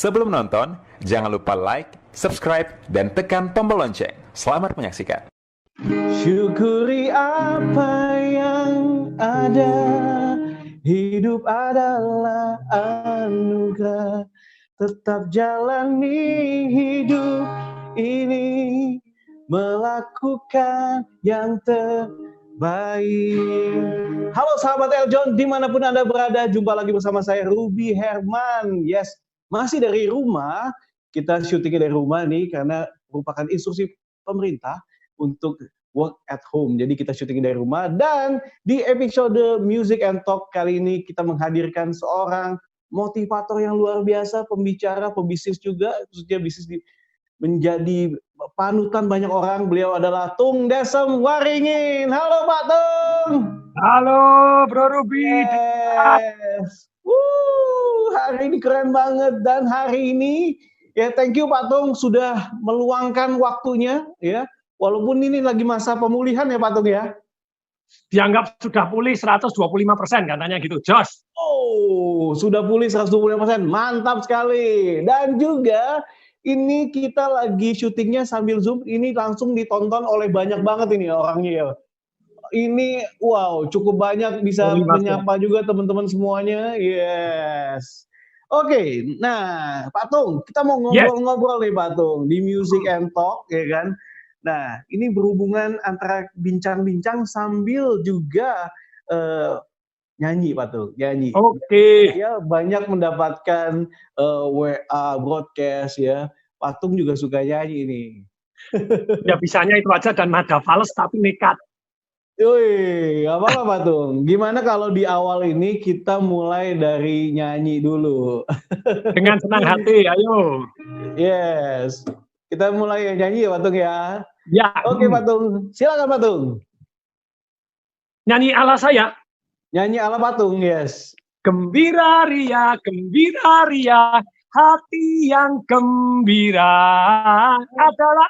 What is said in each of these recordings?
Sebelum nonton, jangan lupa like, subscribe, dan tekan tombol lonceng. Selamat menyaksikan. Syukuri apa yang ada, hidup adalah anugerah. Tetap jalani hidup ini, melakukan yang terbaik. Halo sahabat Eljon, dimanapun Anda berada, jumpa lagi bersama saya Ruby Herman. Yes, masih dari rumah, kita syutingnya dari rumah nih, karena merupakan instruksi pemerintah untuk work at home. Jadi kita syuting dari rumah, dan di episode Music and Talk kali ini kita menghadirkan seorang motivator yang luar biasa, pembicara, pebisnis juga, khususnya bisnis menjadi panutan banyak orang. Beliau adalah Tung Desem Waringin. Halo Pak Tung. Halo Bro Ruby. Yes. Hari ini keren banget, dan hari ini ya thank you Pak Tung sudah meluangkan waktunya ya. Walaupun ini lagi masa pemulihan ya Pak Tung ya. Dianggap sudah pulih 125% katanya gitu, Jos. Oh, sudah pulih 125%. Mantap sekali. Dan juga ini kita lagi syutingnya sambil Zoom. Ini langsung ditonton oleh banyak banget ini orangnya ya. Ini wow, cukup banyak, bisa menyapa juga teman-teman semuanya. Yes. Oke, nah Pak Tung, kita mau ngobrol-ngobrol nih Pak Tung di Music and Talk ya kan. Nah, ini berhubungan antara bincang-bincang sambil juga nyanyi Pak Tung, nyanyi. Oke. Ya banyak mendapatkan WA broadcast ya. Pak Tung juga suka nyanyi ini. Ya bisanya itu aja, dan nada fals tapi nekat. Wih, gak apa-apa Pak Tung. Gimana kalau di awal ini kita mulai dari nyanyi dulu? Dengan senang hati, ayo. Yes. Kita mulai nyanyi ya Pak Tung ya. Ya. Oke Pak Tung, silakan Pak Tung. Nyanyi ala saya. Nyanyi ala Pak Tung, yes. Gembira ria, hati yang gembira adalah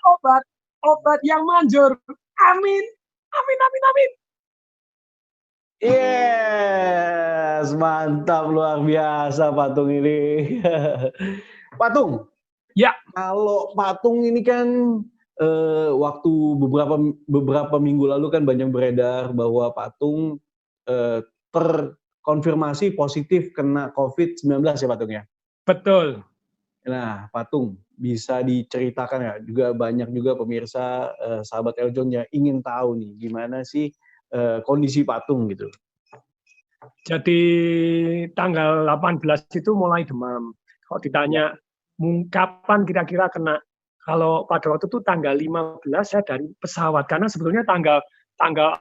obat yang manjur. Amin, amin, amin, amin. Yes, mantap, luar biasa Pak Tung ini. Pak Tung, ya. Kalau Pak Tung ini kan waktu beberapa minggu lalu kan banyak beredar bahwa Pak Tung terkonfirmasi positif kena COVID-19 ya Pak Tung ya? Betul. Nah Pak Tung, bisa diceritakan ya, juga banyak juga pemirsa sahabat Eljon yang ingin tahu nih gimana sih kondisi Pak Tung gitu. Jadi tanggal 18 itu mulai demam. Kalau ditanya kapan kira-kira kena, kalau pada waktu itu tanggal 15 saya dari pesawat, karena sebetulnya tanggal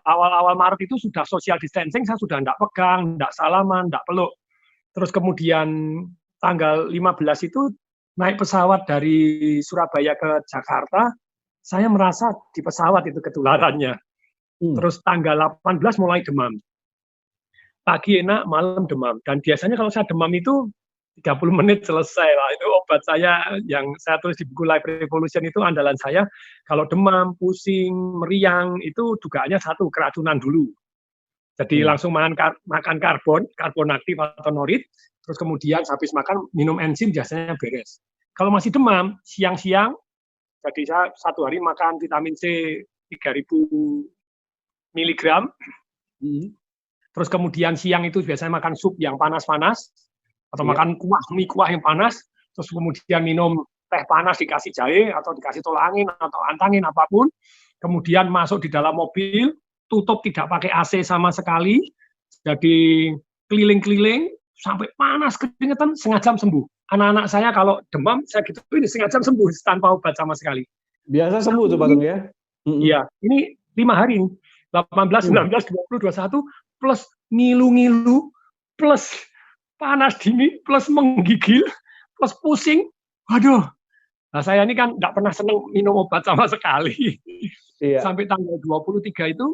awal-awal Maret itu sudah social distancing, saya sudah enggak pegang, enggak salaman, enggak peluk. Terus kemudian tanggal 15 itu naik pesawat dari Surabaya ke Jakarta, saya merasa di pesawat itu ketularannya. Terus tanggal 18 mulai demam. Pagi enak, malam demam. Dan biasanya kalau saya demam itu 30 menit selesai lah. Itu obat saya yang saya tulis di buku Life Revolution, itu andalan saya. Kalau demam, pusing, meriang, itu dugaannya satu, keracunan dulu. Jadi langsung makan karbon aktif atau norit, terus kemudian habis makan minum enzim, biasanya beres. Kalau masih demam, siang-siang, jadi saya satu hari makan vitamin C 3000 miligram. Terus kemudian siang itu biasanya makan sup yang panas-panas, atau makan mie kuah yang panas, terus kemudian minum teh panas dikasih jahe, atau dikasih tolak angin, atau antangin, apapun. Kemudian masuk di dalam mobil, tutup, tidak pakai AC sama sekali, jadi keliling-keliling, sampai panas, keringetan, setengah jam sembuh. Anak-anak saya kalau demam, saya gitu, ini setengah jam sembuh, tanpa obat sama sekali. Biasa sembuh tuh Pak Tung ya? Iya, ini 5 hari, 18, 19, 20, 21, plus ngilu-ngilu, plus panas dingin, plus menggigil, plus pusing. Waduh, nah saya ini kan nggak pernah seneng minum obat sama sekali. Iya. Sampai tanggal 23 itu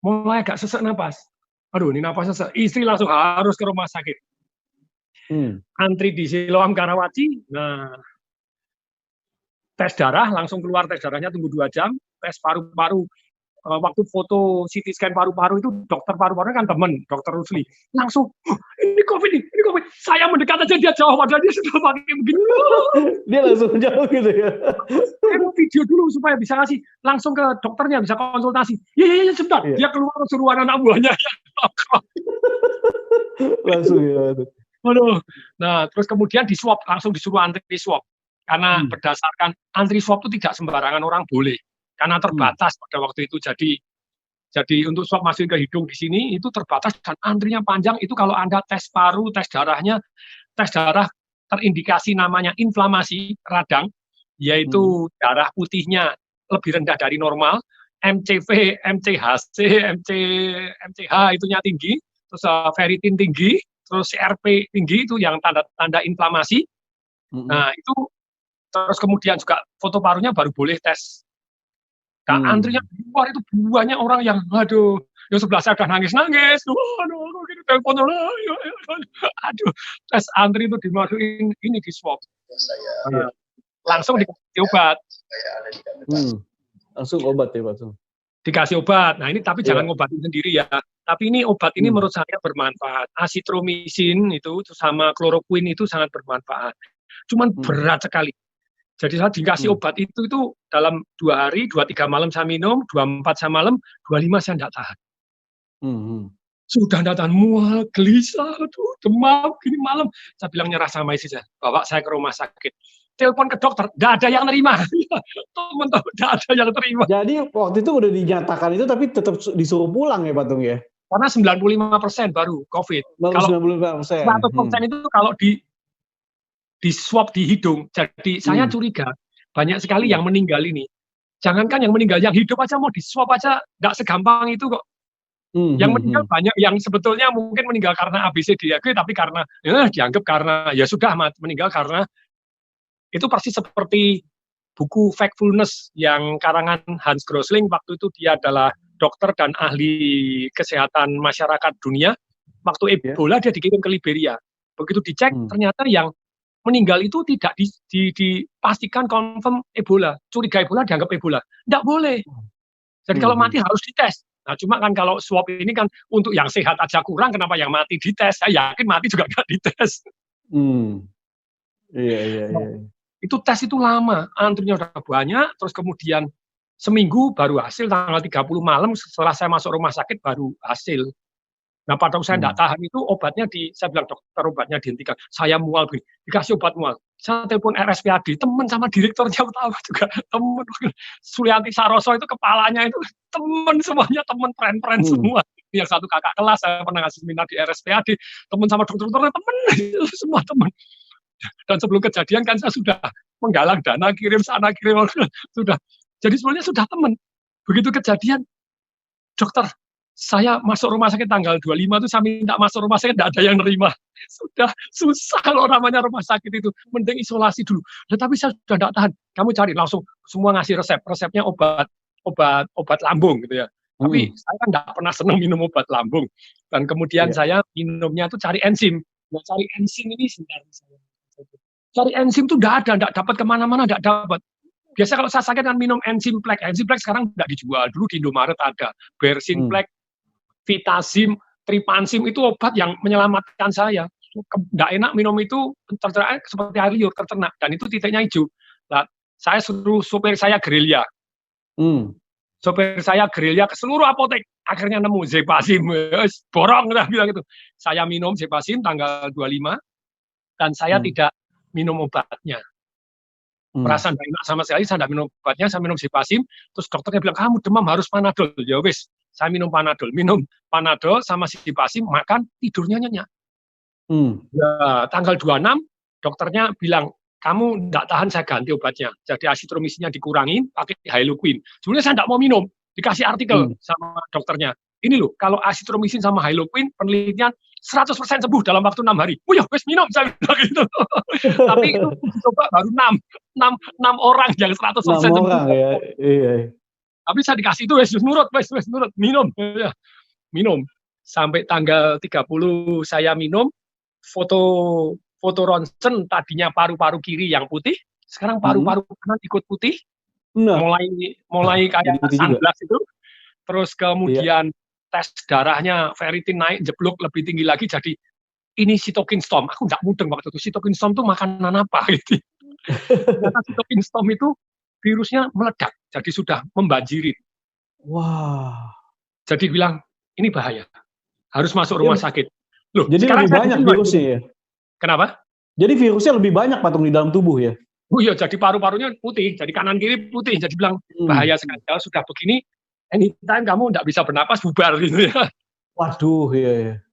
mulai agak sesak napas. Aduh, ini napas sesak. Istri langsung harus ke rumah sakit. Antri di Siloam Karawaci, nah tes darah, langsung keluar tes darahnya, tunggu 2 jam, tes paru-paru waktu foto CT scan paru-paru itu dokter paru-paru kan temen, dokter Rusli. Langsung, ini COVID nih, ini COVID. Saya mendekat aja dia jauh, padahal dia sudah pakai begini. Dia langsung jauh gitu ya. Saya mau video dulu supaya bisa kasih langsung ke dokternya, bisa konsultasi. Iya, sebentar. Iya. Dia keluar suruhan anak buahnya. Langsung ya. Waduh. Nah, terus kemudian di swab, langsung disuruh antri swab. Karena berdasarkan antri swab itu tidak sembarangan orang boleh. Karena terbatas pada waktu itu. Jadi untuk swab masukin ke hidung di sini itu terbatas dan antrinya panjang. Itu kalau Anda tes paru, tes darahnya, tes darah terindikasi namanya inflamasi radang, yaitu darah putihnya lebih rendah dari normal, MCV, MCHC, MCH itunya tinggi, terus ferritin tinggi, terus CRP tinggi, itu yang tanda-tanda inflamasi. Nah, itu terus kemudian juga foto parunya baru boleh tes. Nah, antrinya di luar itu banyak orang yang, aduh, yang sebelah saya udah nangis-nangis, aduh, gini telepon, aduh, tes antri itu dimasukin ini di swab. Langsung dikasih obat. Langsung obat ya, Pak. Dikasih obat. Nah, ini tapi jangan ngobatin sendiri ya. Tapi ini obat ini menurut saya bermanfaat. Asitromisin itu sama kloroquine itu sangat bermanfaat. Cuman berat sekali. Jadi saya dikasih obat itu dalam 2 hari, 2-3 malam saya minum, 24 saya malam, 25 saya tidak tahan. Sudah tidak tahan, mual, gelisah, demam, gini malam. Saya bilang nyerah sama istri saya, bawa saya ke rumah sakit. Telepon ke dokter, tidak ada yang nerima. Teman-teman, tidak ada yang terima. Jadi waktu itu udah dinyatakan itu, tapi tetap disuruh pulang ya, Pak Tung ya? Karena 95% baru COVID. Baru kalau 95%. 100% itu kalau di swab di hidung. Jadi saya curiga banyak sekali yang meninggal ini. Jangankan yang meninggal, yang hidup aja mau di swab aja nggak segampang itu kok. Yang meninggal banyak yang sebetulnya mungkin meninggal karena ABCDE, tapi karena dianggap karena ya sudah meninggal karena itu persis seperti buku Factfulness yang karangan Hans Rosling. Waktu itu dia adalah dokter dan ahli kesehatan masyarakat dunia. Waktu Ebola dia dikirim ke Liberia. Begitu dicek ternyata yang meninggal itu tidak dipastikan confirm Ebola. Curiga Ebola, dianggap Ebola. Tidak boleh. Jadi kalau mati harus dites. Nah, cuma kan kalau swab ini kan untuk yang sehat aja kurang, kenapa yang mati dites? Saya yakin mati juga nggak dites. Iya. Itu tes itu lama, antrinya udah banyak, terus kemudian seminggu baru hasil, tanggal 30 malam setelah saya masuk rumah sakit baru hasil. Nah, pada waktu saya tidak tahan itu obatnya saya bilang dokter obatnya dihentikan. Saya mual begini, dikasih obat mual. Saya telepon RSPAD, teman sama direkturnya utama juga teman. Sulianti Saroso itu kepalanya itu teman semuanya, teman friend semua. Yang satu kakak kelas saya pernah ngasih seminar di RSPAD, teman sama dokter-dokternya teman, semua teman. Dan sebelum kejadian kan saya sudah menggalang dana, kirim sana kirim sudah. Jadi sebenarnya sudah teman. Begitu kejadian, dokter, saya masuk rumah sakit tanggal 25 itu saya minta masuk rumah sakit, tidak ada yang nerima. Sudah susah kalau namanya rumah sakit itu. Mending isolasi dulu. Nah, tapi saya sudah tidak tahan. Kamu cari langsung semua ngasih resep. Resepnya obat lambung gitu ya. Tapi saya kan tidak pernah senang minum obat lambung. Dan kemudian saya minumnya itu cari enzim. Nah, cari enzim ini sebentar. Cari enzim itu tidak dapat kemana-mana, tidak dapat. Biasa kalau saya sakit kan minum Enzimplek. Enzimplek sekarang tidak dijual. Dulu di Indomaret ada. Bersinplek, Vitazim, Tripansim itu obat yang menyelamatkan saya. Tidak enak minum itu, tercerna seperti air liur, tercerna. Dan itu titiknya hijau. Nah, saya suruh sopir saya gerilya. Sopir saya gerilya ke seluruh apotek. Akhirnya nemu Zepasim. Borong lah bilang itu. Saya minum Zepasim tanggal 25. Dan saya tidak minum obatnya. Perasaan tidak enak sama sekali, saya tidak minum obatnya, saya minum Zepasim. Terus dokternya bilang, kamu demam harus Panadol. Ya wis, saya minum Panadol sama Zepasim, makan, tidurnya nyenyak. Ya, tanggal 26, dokternya bilang, kamu tidak tahan, saya ganti obatnya. Jadi asitromisinnya dikurangin, pakai Hyloquine. Sebenarnya saya tidak mau minum, dikasih artikel sama dokternya. Ini loh, kalau asitromisin sama Hyloquine, penelitian 100% sembuh dalam waktu 6 hari. Oh ya, wis minum, saya bilang gitu. Tapi itu coba baru 6 orang yang 100% sembuh. Orang, ya. Iya. Tapi saya dikasih itu, wis nurut, minum. Ya. Minum. Sampai tanggal 30 saya minum, foto ronsen tadinya paru-paru kiri yang putih, sekarang paru-paru kanan ikut putih. Mulai kayak 19 itu. terus kemudian tes darahnya ferritin naik, jeblok lebih tinggi lagi, jadi ini sitokin storm. Aku nggak mudeng waktu itu, sitokin storm itu makanan apa gitu. Ternyata sitokin storm itu virusnya meledak, jadi sudah membanjiri. Wah. Jadi bilang, ini bahaya, harus masuk rumah sakit. Loh, Jadi sekarang lebih banyak virusnya ya? Kenapa? Jadi virusnya lebih banyak Patung di dalam tubuh ya? Oh iya, jadi paru-parunya putih, jadi kanan kiri putih. Jadi bilang, bahaya sekali. Kalau sudah begini, anytime kamu nggak bisa bernapas, bubar gitu ya. Waduh, iya.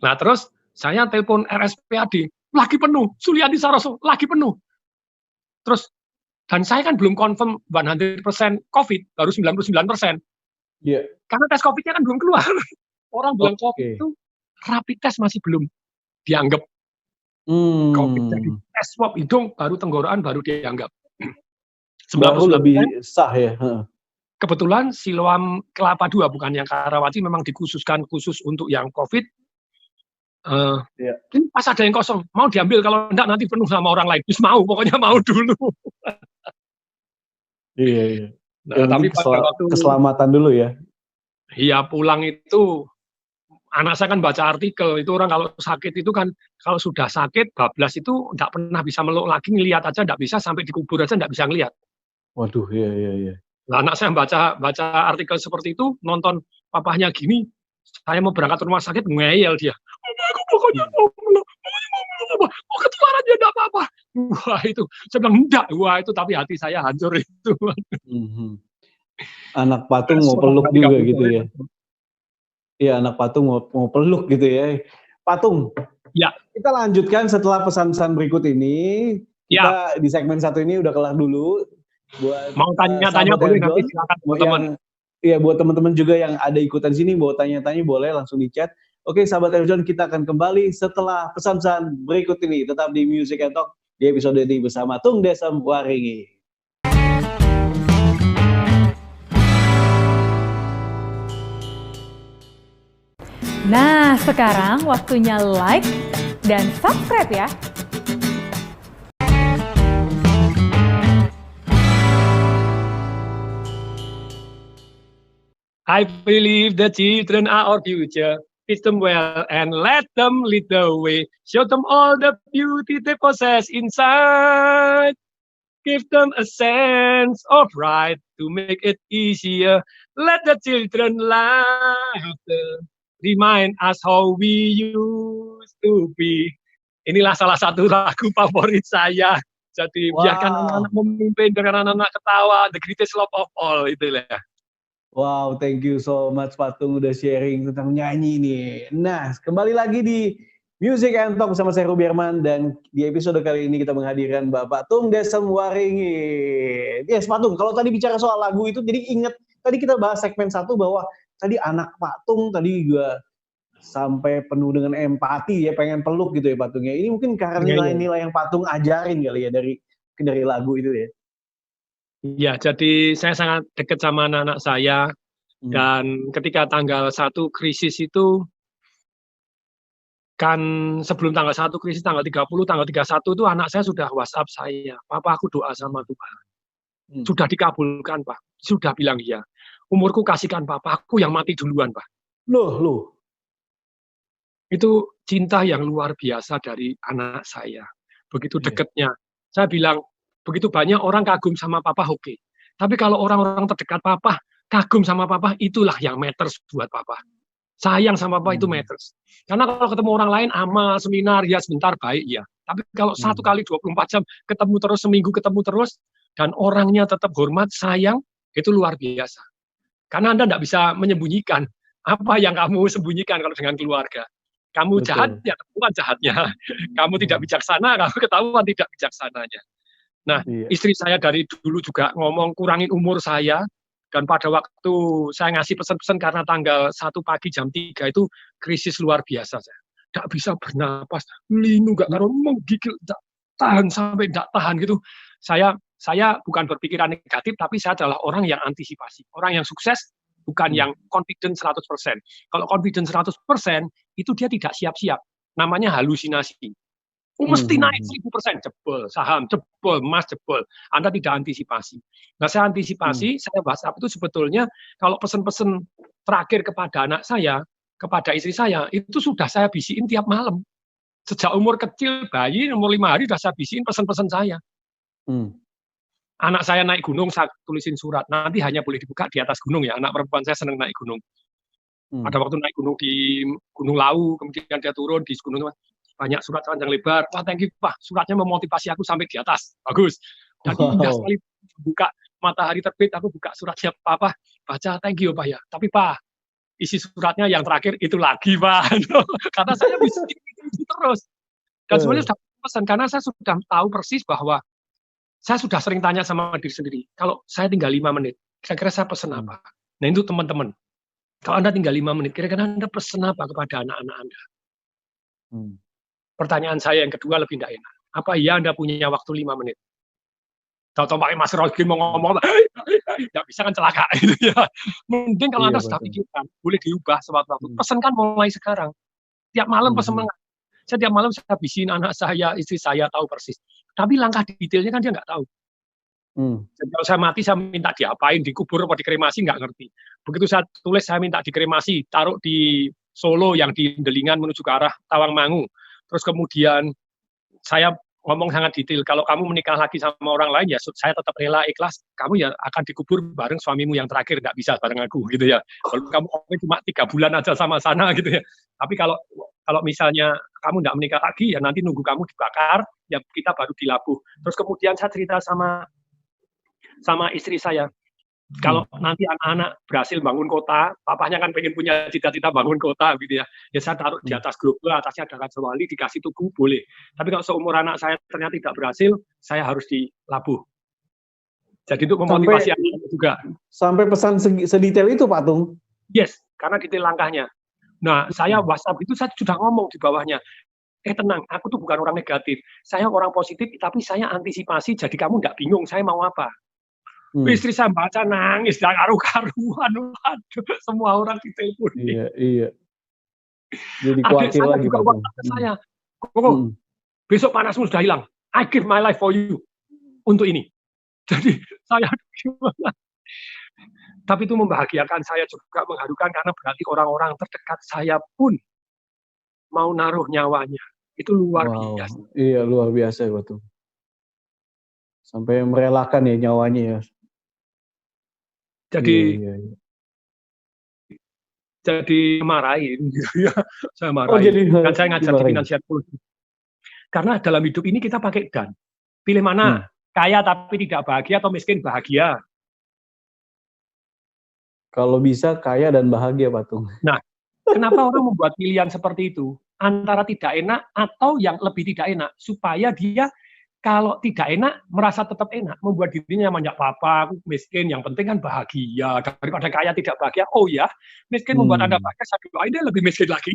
Nah terus saya telepon RSPAD, lagi penuh, Sulianti Saroso, lagi penuh. Terus, dan saya kan belum confirm 100% COVID, baru 99%. Iya. Karena tes COVID-nya kan belum keluar. Orang bilang COVID itu, rapid test masih belum dianggap COVID. Jadi tes swab hidung, baru tenggorokan, baru dianggap. Baru lebih sah ya. Kebetulan Siloam Kelapa II, bukan yang Karawaci, memang dikhususkan khusus untuk yang COVID. Ini pas ada yang kosong, mau diambil, kalau enggak nanti penuh sama orang lain. Terus mau, pokoknya mau dulu. Iya. Nah, tapi pada waktu keselamatan dulu ya. Iya, pulang itu anak saya kan baca artikel, itu orang kalau sakit itu kan, kalau sudah sakit, bablas itu enggak pernah bisa meluk lagi, ngelihat aja enggak bisa, sampai dikubur aja enggak bisa ngelihat. Waduh, iya. Nah, anak saya baca artikel seperti itu, nonton papahnya gini, saya mau berangkat ke rumah sakit, ngeyel dia. Aku pokoknya mau ketularan ya enggak apa-apa. Wah itu, saya bilang enggak, wah itu tapi hati saya hancur itu. Anak patung mau peluk juga gitu ya. Iya, anak patung mau peluk gitu ya. Patung. Ya. Kita lanjutkan setelah pesan-pesan berikut ini. Kita di segmen 1 ini udah kelar dulu. Buat mau tanya-tanya boleh nanti silakan teman-teman. Iya, buat teman-teman juga yang ada ikutan sini, mau tanya-tanya boleh langsung di chat. Oke, sahabat Eljon, kita akan kembali setelah pesan-pesan berikut ini. Tetap di Music and Talk di episode ini bersama Tung Desem Waringin. Nah, sekarang waktunya like dan subscribe ya. I believe the children are our future. Teach them well and let them lead the way. Show them all the beauty they possess inside. Give them a sense of pride to make it easier. Let the children laughter remind us how we used to be. Inilah salah satu lagu favorit saya. Jadi biarkan anak-anak memimpin, biarkan anak-anak ketawa. The greatest love of all, itulah. Wow, thank you so much Patung udah sharing tentang nyanyi nih. Nah, kembali lagi di Music and Talk bersama saya Ruby Herman, dan di episode kali ini kita menghadirkan Bapak Tung Desem Waringin. Yes, Patung, kalau tadi bicara soal lagu itu, jadi ingat tadi kita bahas segmen 1 bahwa tadi anak Patung tadi juga sampai penuh dengan empati ya, pengen peluk gitu ya Patungnya. Ini mungkin karena nilai-nilai yang Patung ajarin kali ya dari lagu itu ya. Ya, jadi saya sangat dekat sama anak-anak saya, dan ketika tanggal 1 krisis itu, kan sebelum tanggal 1 krisis, tanggal 30, tanggal 31 itu anak saya sudah WhatsApp saya, Papa aku doa sama Tuhan. Sudah dikabulkan Pak, sudah bilang iya. Umurku kasihkan Papa, aku yang mati duluan Pak. Loh. Itu cinta yang luar biasa dari anak saya. Begitu dekatnya. Saya bilang, begitu banyak orang kagum sama Papa, oke. Tapi kalau orang-orang terdekat Papa, kagum sama Papa, itulah yang matters buat Papa. Sayang sama Papa itu matters. Karena kalau ketemu orang lain, amal, seminar, ya sebentar baik ya. Tapi kalau 1 kali 24 jam, ketemu terus, seminggu ketemu terus, dan orangnya tetap hormat, sayang, itu luar biasa. Karena Anda tidak bisa menyembunyikan apa yang kamu sembunyikan kalau dengan keluarga. Kamu jahat, ya ketahuan jahatnya. Kamu tidak bijaksana, kamu ketahuan tidak bijaksananya. Nah, istri saya dari dulu juga ngomong kurangin umur saya, dan pada waktu saya ngasih pesan-pesan karena tanggal 1 pagi jam 3 itu krisis luar biasa saya. Tidak bisa bernapas, linu gak karo menggigil, tidak tahan sampai tidak tahan gitu. Saya bukan berpikiran negatif, tapi saya adalah orang yang antisipasi. Orang yang sukses, bukan yang confident 100%. Kalau confident 100%, itu dia tidak siap-siap. Namanya halusinasi. Mesti naik 1000%, jebol, saham, jebol, emas, jebol. Anda tidak antisipasi. Nah, saya antisipasi, saya WhatsApp itu sebetulnya kalau pesen-pesen terakhir kepada anak saya, kepada istri saya, itu sudah saya bisiin tiap malam. Sejak umur kecil, bayi, umur 5 hari, sudah saya bisiin pesen-pesen saya. Anak saya naik gunung, saya tulisin surat. Nanti hanya boleh dibuka di atas gunung ya. Anak perempuan saya senang naik gunung. Ada waktu naik gunung di Gunung Lawu, kemudian dia turun di gunung, banyak surat panjang lebar. Wah, thank you Pak, suratnya memotivasi aku sampai di atas. Bagus. Jadi indah sekali buka matahari terbit, aku buka suratnya Papa, baca thank you Pak ya. Tapi Pak, isi suratnya yang terakhir itu lagi Pak. Karena saya bisa itu terus. Dan sebenarnya sudah pesan, karena saya sudah tahu persis bahwa saya sudah sering tanya sama diri sendiri, kalau saya tinggal 5 menit, kira-kira saya pesan apa? Nah itu teman-teman, kalau Anda tinggal 5 menit, kira-kira Anda pesan apa kepada anak-anak Anda? Pertanyaan saya yang kedua lebih tidak enak. Apa iya Anda punya waktu 5 menit? Tahu-tahu pakai masker oksigen mau ngomong, nggak bisa kan celaka. Gitu ya. Mending kalau Anda sudah pikirkan, boleh diubah sewaktu-waktu. Pesankan mulai sekarang. Tiap malam pesan. Saya tiap malam saya habisin anak saya, istri saya tahu persis. Tapi langkah detailnya kan dia nggak tahu. Jadi kalau saya mati, saya minta diapain, dikubur atau dikremasi, nggak ngerti. Begitu saya tulis, saya minta dikremasi, taruh di Solo yang di Delingan menuju ke arah Tawangmangu. Terus kemudian saya ngomong sangat detail, kalau kamu menikah lagi sama orang lain, ya saya tetap rela ikhlas, kamu ya akan dikubur bareng suamimu yang terakhir, nggak bisa bareng aku, gitu ya. Kalau kamu cuma 3 bulan aja sama sana, gitu ya. Tapi kalau misalnya kamu nggak menikah lagi, ya nanti nunggu kamu dibakar, ya kita baru dilabuh. Terus kemudian saya cerita sama istri saya, kalau nanti anak-anak berhasil bangun kota, papanya kan pengen punya cita-cita bangun kota gitu ya. Ya saya taruh di atas global, atasnya ada Raja Wali, dikasih tugu, boleh. Tapi kalau seumur anak saya ternyata tidak berhasil, saya harus dilabuh. Jadi itu memotivasi anak juga. Sampai pesan sedetail itu, Pak Tung? Yes, karena detail langkahnya. Nah, saya WhatsApp itu saya sudah ngomong di bawahnya, tenang, aku tuh bukan orang negatif. Saya orang positif, tapi saya antisipasi, jadi kamu nggak bingung saya mau apa. Istri saya baca nangis, dan karu-karuan, waduh, semua orang ditelepon. Iya. Jadi khawatir lagi, Pak Tung. Saya, Koko, besok panasmu sudah hilang. I give my life for you. Untuk ini. Jadi saya gimana? Tapi itu membahagiakan saya juga, mengharukan, karena berarti orang-orang terdekat saya pun mau naruh nyawanya. Itu luar biasa. Iya, luar biasa, Pak Tung. Sampai merelakan ya nyawanya ya. Jadi marahin gitu ya. Saya marahin. Dan saya ngajar di Financial Pulse. Karena dalam hidup ini kita pakai dan. Pilih mana? Kaya tapi tidak bahagia atau miskin bahagia? Kalau bisa kaya dan bahagia, Pak Tung. Nah, kenapa orang membuat pilihan seperti itu? Antara tidak enak atau yang lebih tidak enak. Supaya dia kalau tidak enak, merasa tetap enak. Membuat dirinya banyak apa-apa, aku miskin, yang penting kan bahagia. Daripada kaya tidak bahagia, oh ya, miskin membuat Anda bahagia, saya doain dia lebih miskin lagi.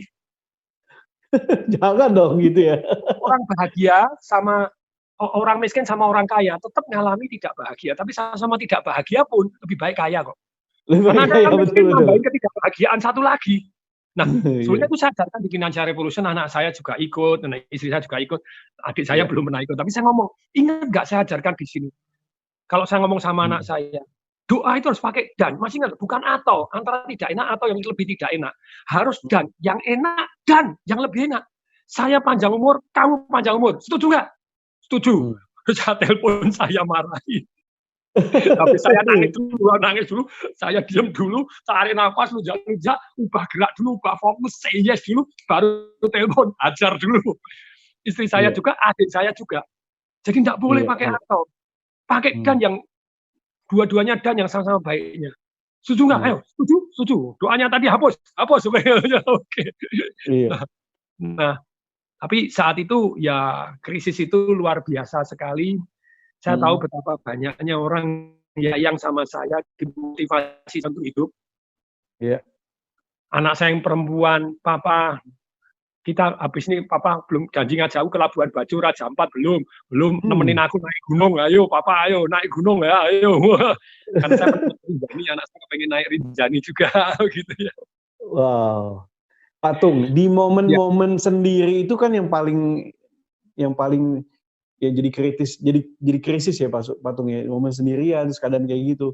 Jangan dong gitu ya. Orang bahagia sama orang miskin sama orang kaya, tetap mengalami tidak bahagia. Tapi sama tidak bahagia pun, lebih baik kaya kok. Karena Anda kan miskin nambahin ketidakbahagiaan satu lagi. Nah, sebenarnya itu saya ajarkan di Financial Revolution, anak saya juga ikut, istri saya juga ikut, adik saya belum pernah ikut. Tapi saya ngomong, ingat nggak saya ajarkan di sini? Kalau saya ngomong sama anak saya, doa itu harus pakai dan. Masih ingat, bukan atau. Antara tidak enak atau yang lebih tidak enak. Harus dan. Yang enak dan yang lebih enak. Saya panjang umur, kamu panjang umur. Setuju nggak? Setuju. Saya telepon, saya marahin. Tapi saya nangis dulu, saya diam dulu, tarik nafas, lunjak-lunjak, ubah gerak dulu, ubah fokus, say yes dulu, baru telepon, ajar dulu. Istri saya juga, adik saya juga. Jadi tidak boleh pakai atau. Pakai dan yang dua-duanya dan yang sama-sama baiknya. Setuju nggak? Ayo, setuju. Doanya tadi hapus. Oke. Nah, tapi saat itu ya krisis itu luar biasa sekali. Saya tahu betapa banyaknya orang yang sama saya dimotivasi untuk hidup. Anak saya yang perempuan, Papa, kita habis ini Papa belum janji ngajak aku ke Labuan Bajo, Raja Ampat belum nemenin aku naik gunung. Ayo Papa, ayo naik gunung ya, ayo. Karena saya Rinjani, anak saya pengen naik Rinjani juga, gitu ya. Wow, Pak Tung, di momen-momen sendiri itu kan yang yang paling ya jadi krisis ya Pak Tung ya, momen sendirian, terus keadaan kayak gitu.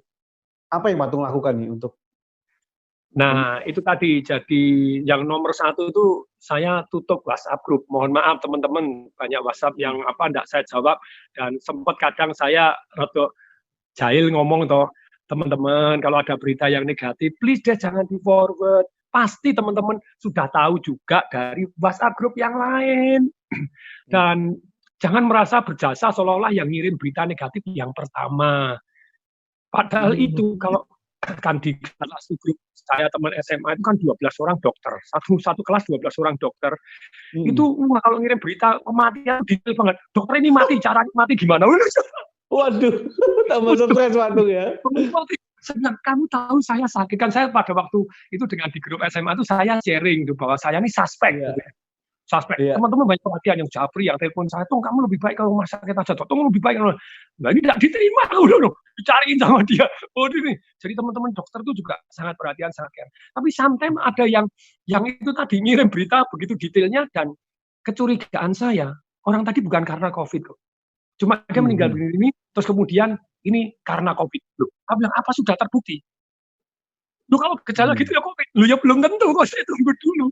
Apa yang Pak Tung lakukan nih untuk? Nah, itu tadi. Jadi yang nomor satu itu saya tutup WhatsApp grup. Mohon maaf teman-teman, banyak WhatsApp yang enggak saya jawab, dan sempat kadang saya rada jahil ngomong toh, teman-teman kalau ada berita yang negatif, please deh jangan di forward. Pasti teman-teman sudah tahu juga dari WhatsApp grup yang lain. Dan jangan merasa berjasa seolah-olah yang ngirim berita negatif yang pertama. Padahal itu kalau kan di kelas grup saya teman SMA itu kan 12 orang dokter. Satu kelas 12 orang dokter. Itu kalau ngirim berita kematian detail banget. Dokter ini mati, caranya mati gimana? Waduh, tambah stres Pak Tung ya. Senang, kamu tahu saya sakit kan, saya pada waktu itu dengan di grup SMA itu saya sharing tuh bahwa saya ini suspek. Suspek. Teman-teman banyak perhatian yang japri, yang telepon saya, Tung kamu lebih baik kalau rumah sakit aja, Tung lebih baik. Nah ini tidak diterima, udah dicariin sama dia. Oh ini. Jadi teman-teman dokter itu juga sangat perhatian, sangat care. Tapi sometimes ada yang itu tadi ngirim berita begitu detailnya, dan kecurigaan saya, orang tadi bukan karena COVID kok. Cuma dia meninggal ini, terus kemudian ini karena COVID. Loh, saya bilang apa sudah terbukti? Loh kalau gejala gitu ya COVID. Loh ya belum tentu kok, saya tunggu dulu.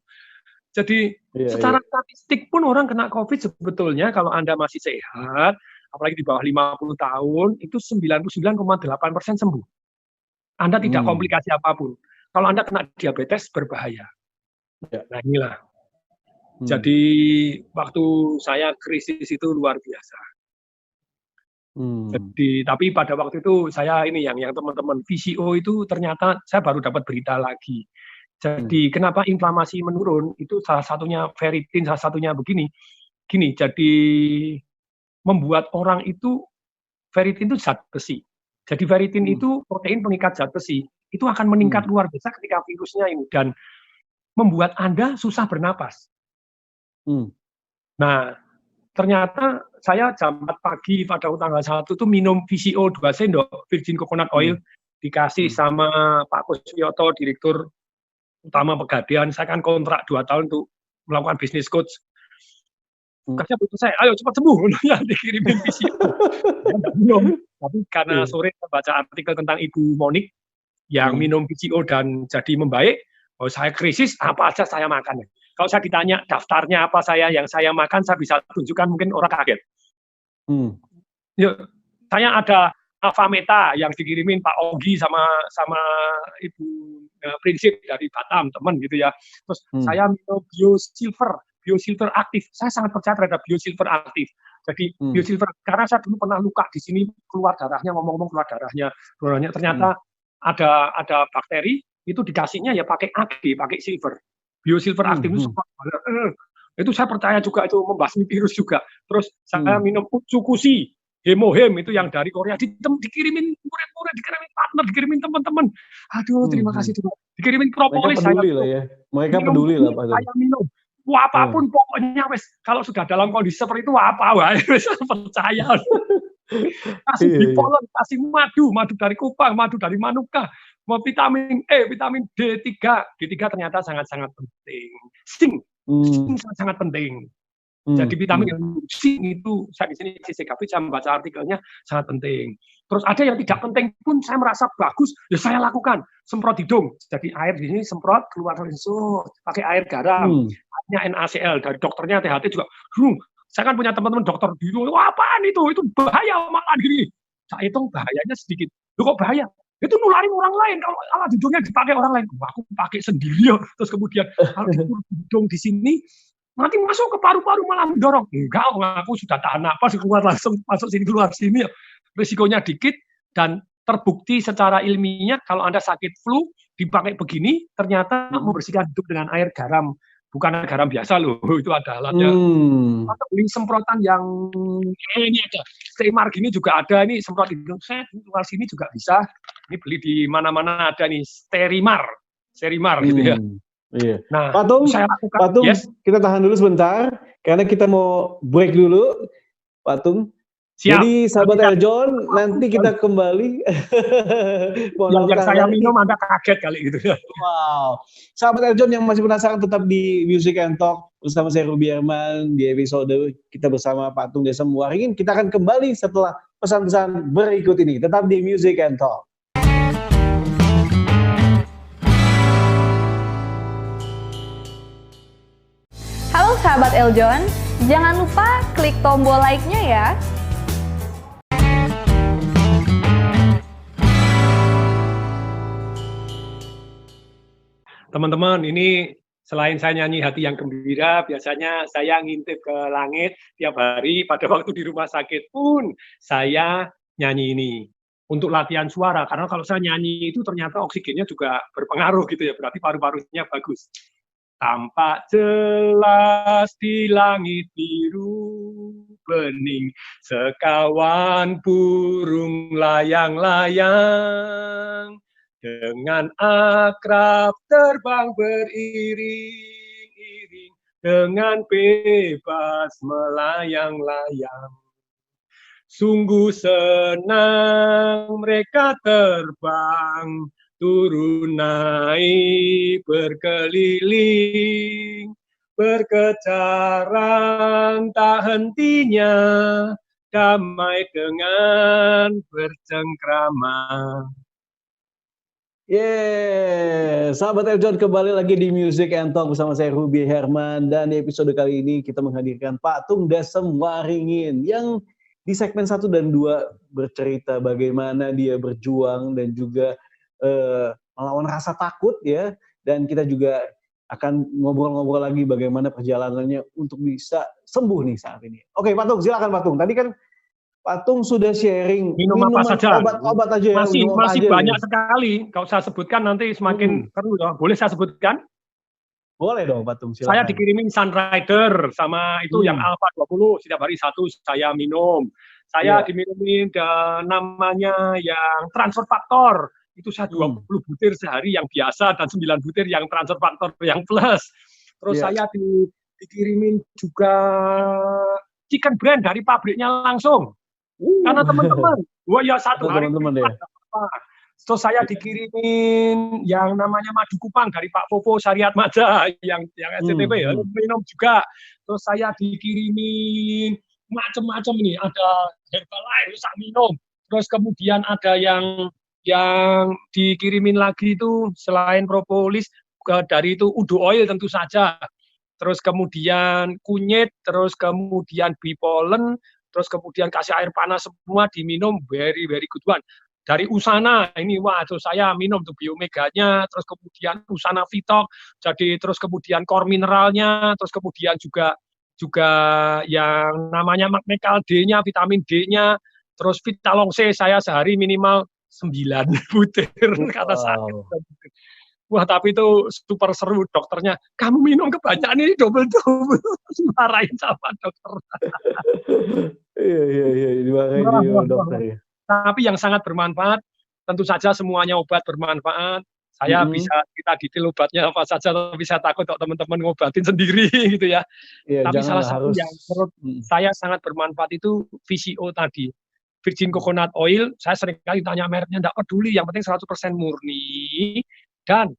Jadi secara statistik pun orang kena COVID sebetulnya kalau Anda masih sehat, apalagi di bawah 50 tahun, itu 99,8% sembuh. Anda tidak komplikasi apapun. Kalau Anda kena diabetes, berbahaya. Nah inilah. Jadi waktu saya krisis itu luar biasa. Jadi tapi pada waktu itu saya ini yang teman-teman VCO itu ternyata saya baru dapat berita lagi. Jadi kenapa inflamasi menurun itu salah satunya ferritin, salah satunya begini. Jadi membuat orang itu ferritin itu zat besi. Jadi ferritin itu protein pengikat zat besi. Itu akan meningkat luar biasa ketika virusnya ini dan membuat Anda susah bernapas. Nah, ternyata saya jam 4 pagi pada tanggal 1 itu minum VCO 2 sendok, virgin coconut oil, dikasih sama Pak Kuswiyoto, Direktur Utama Pegadaian. Saya kan kontrak 2 tahun untuk melakukan bisnis coach. Kasih butuh saya, ayo cepat sembuh, ya dikirimin VCO. Belum, tapi karena sore saya baca artikel tentang Ibu Monik yang minum VCO dan jadi membaik, saya krisis, apa aja saya makan. Kalau saya ditanya daftarnya apa yang saya makan, saya bisa tunjukkan, mungkin orang kaget. Saya ada Avameta yang dikirimin Pak Ogi sama Ibu Prinsip dari Batam, teman gitu ya. Terus saya minum BioSilver aktif. Saya sangat percaya terhadap BioSilver aktif. Jadi BioSilver, karena saya dulu pernah luka di sini, keluar darahnya, ngomong-ngomong keluar darahnya. Ternyata ada bakteri, itu dikasihnya ya pakai AG, pakai silver. BioSilver aktif itu itu saya percaya juga itu membasmi virus juga. Terus saya minum Utsukushi, Hemohem itu yang dari Korea, dikirimin murid-murid, dikirimin partner, dikirimin teman-teman. Aduh, terima kasih Tuhan. Dikirimin propolis. Mereka peduli lah ya. Mereka peduli lah Pak. Saya minum. Wah, apapun pokoknya wes kalau sudah dalam kondisi seperti itu apa wae wes percaya. Kasih bipolen, kasih madu dari Kupang, madu dari Manuka, mau vitamin E, vitamin D3. D3 ternyata sangat-sangat penting. Zinc sangat-sangat penting. Jadi vitamin yang zinc itu saya di sini CCKP saya membaca artikelnya sangat penting. Terus ada yang tidak penting pun saya merasa bagus, ya saya lakukan. Semprot hidung. Jadi air di sini semprot keluar langsung pakai air garam. Airnya NaCl dari dokternya THT juga. Saya kan punya teman-teman dokter di wah apaan itu bahaya malah gini. Saya hitung bahayanya sedikit. Loh kok bahaya? Itu nularin orang lain. Kalau alat hidungnya dipakai orang lain, wah, aku pakai sendiri ya. Terus kemudian kalau hidung di sini nanti masuk ke paru-paru malah mendorong. Enggak, aku sudah tahan napas, keluar langsung masuk sini keluar sini ya. Risikonya dikit dan terbukti secara ilmiahnya kalau Anda sakit flu dipakai begini ternyata membersihkan hidung dengan air garam. Bukan air garam biasa loh, itu ada alatnya. Atau beli semprotan yang ini ada. Sterimar gini juga ada, ini semprot hidung. Saya di luar sini juga bisa. Ini beli di mana-mana ada nih, Sterimar gitu ya. Iya. Nah, Pak Tung, yes. Kita tahan dulu sebentar karena kita mau break dulu, Pak Tung. Siap. Jadi sahabat Nanti Eljon, nanti kita kembali. yang saya minum Anda kaget kali gitu ya. Wow. Sahabat Eljon yang masih penasaran, tetap di Music and Talk bersama saya Ruby Herman di episode kita bersama Patung Desa Muaringin. Kita akan kembali setelah pesan-pesan berikut ini. Tetap di Music and Talk. Halo sahabat Eljon, jangan lupa klik tombol like-nya ya. Teman-teman, ini selain saya nyanyi hati yang gembira, biasanya saya ngintip ke langit tiap hari pada waktu di rumah sakit pun saya nyanyi ini untuk latihan suara. Karena kalau saya nyanyi itu ternyata oksigennya juga berpengaruh gitu ya, berarti paru-parunya bagus. Tampak jelas di langit biru bening, sekawan burung layang-layang dengan akrab terbang beriring-iring, dengan bebas melayang-layang. Sungguh senang mereka terbang, turun naik berkeliling, berkejaran tak hentinya, damai dengan bercengkrama. Sahabat Eljon, kembali lagi di Music and Talk bersama saya Ruby Herman, dan di episode kali ini kita menghadirkan Patung Dasem Waringin yang di segmen 1 dan 2 bercerita bagaimana dia berjuang dan juga melawan rasa takut ya, dan kita juga akan ngobrol-ngobrol lagi bagaimana perjalanannya untuk bisa sembuh nih saat ini. Oke Patung, silakan Patung. Tadi kan Patung sudah sharing minum apa saja, obat aja ya. Masih banyak sekali. Kalau saya sebutkan nanti semakin perlu ya. Boleh saya sebutkan? Boleh dong Patung, silakan. Saya dikirimin Sunrider sama itu yang Alpha 20, setiap hari 1 saya minum. Saya diminumin namanya yang transfer faktor. Itu saya 20 butir sehari yang biasa dan 9 butir yang transfer faktor yang plus. Terus saya dikirimin juga chicken brand dari pabriknya langsung. Karena teman-teman, gua ya satu hari terus saya dikirimin yang namanya madu kupang dari Pak Popo Syariat Maja yang SCTV ya, minum juga. Terus saya dikirimin macam-macam ini, ada Herbalife saya minum. Terus kemudian ada yang dikirimin lagi itu selain propolis dari itu udu oil tentu saja. Terus kemudian kunyit, terus kemudian bee pollen, terus kemudian kasih air panas semua diminum, very good one. Dari Usana ini, terus saya minum tuh biomeganya, terus kemudian Usana Vitok, jadi terus kemudian core mineralnya, terus kemudian juga yang namanya Magnecal D-nya, vitamin D-nya, terus Vitalong C saya sehari minimal 9 butir kata saya. Wah, tapi itu super seru dokternya. Kamu minum kebanyakan ini double marahin sama dokter. Iya, dimarahin dokter ya. Tapi yang sangat bermanfaat, tentu saja semuanya obat bermanfaat. Saya bisa kita detail obatnya apa saja, tapi saya takut kalau teman-teman ngobatin sendiri gitu ya. Tapi salah satu yang menurut saya sangat bermanfaat itu VCO tadi. Virgin Coconut Oil, saya sering kali tanya mereknya, enggak peduli, yang penting 100% murni. Dan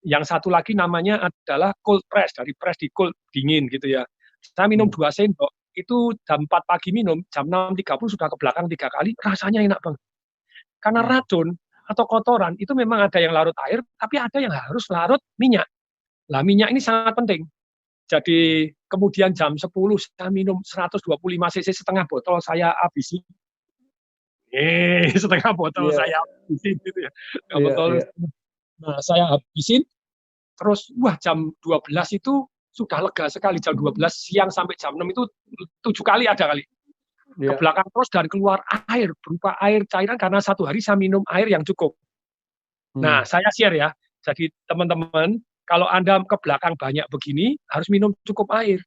yang satu lagi namanya adalah cold press, dari press di cold, dingin gitu ya. Saya minum 2 sendok, itu jam 4 pagi minum, jam 6.30 sudah ke belakang 3 kali, rasanya enak banget. Karena racun atau kotoran itu memang ada yang larut air, tapi ada yang harus larut minyak. Nah, minyak ini sangat penting. Jadi kemudian jam 10 saya minum 125 cc, setengah botol saya habisin. Setengah botol saya habisin gitu ya. Nah, saya habisin, terus jam 12 itu sudah lega sekali, jam 12 siang sampai jam 6 itu 7 kali ada kali. Ke belakang terus dan keluar air, berupa air cairan karena 1 hari saya minum air yang cukup. Nah, saya share ya, jadi teman-teman, kalau Anda ke belakang banyak begini, harus minum cukup air.